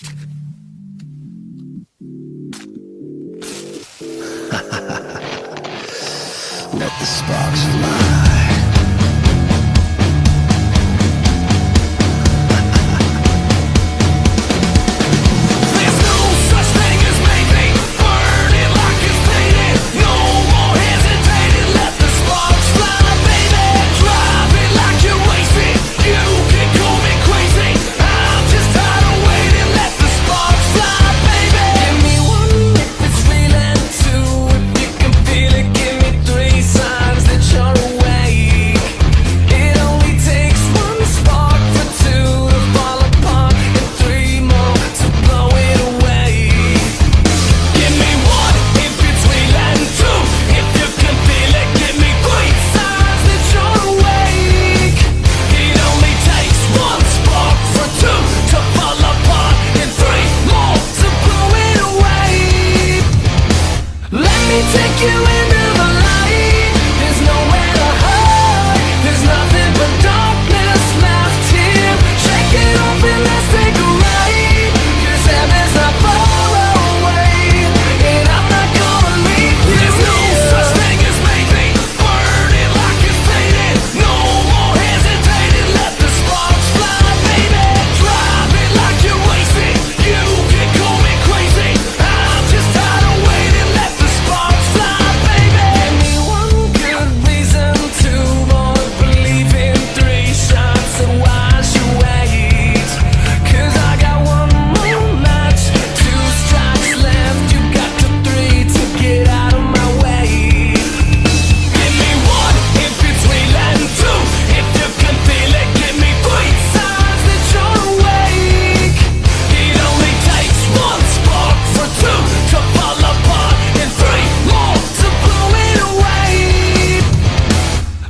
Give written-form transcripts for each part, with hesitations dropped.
Let the sparks fly. Take you into the light. There's nowhere to hide. There's nothing but darkness left here. Shake it off and let's take a ride. 'Cause heaven's not far away, and I'm not gonna leave you. There's no such thing as maybe. Burn it like it's faded. No more hesitating. Let the sparks fly, baby. Drive it like you're wasted. You can call me crazy. I'm just tired of waiting. Let the sparks fly, baby. Give me one good reason to more believe in 3 shots of wash you wait. 'Cause I got one more match, 2 strikes left. You got to 3 to get out of my way. Give me 1 if it's real and 2 if you can feel it. Give me 3 signs that you're awake. It only takes 1 spark for 2 to fall apart, and 3 more to blow it away.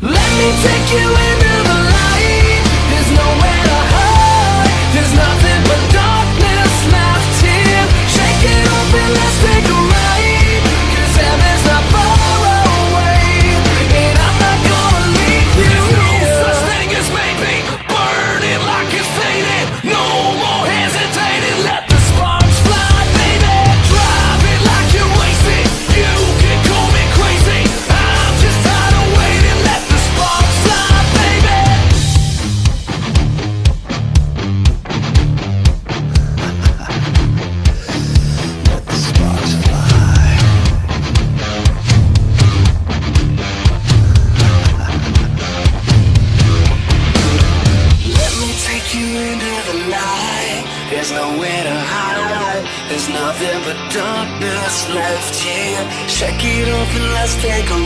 Let me take you into the light. There's nowhere to hide. There's nothing but darkness left here. Shake it off and let's take a ride. 'Cause heaven's not far away, and I'm not gonna leave you. There's no such thing as maybe. Burn it like it's faded. No more hesitating. Let the sparks fly, baby. Drive it like you're wasted. You can call me crazy. I'm just tired of waiting. Let the sparks fly, baby. Let the sparks fly. Let me take you into the light. There's nowhere to hide. There's nothing but darkness left here. Shake it off and let's take a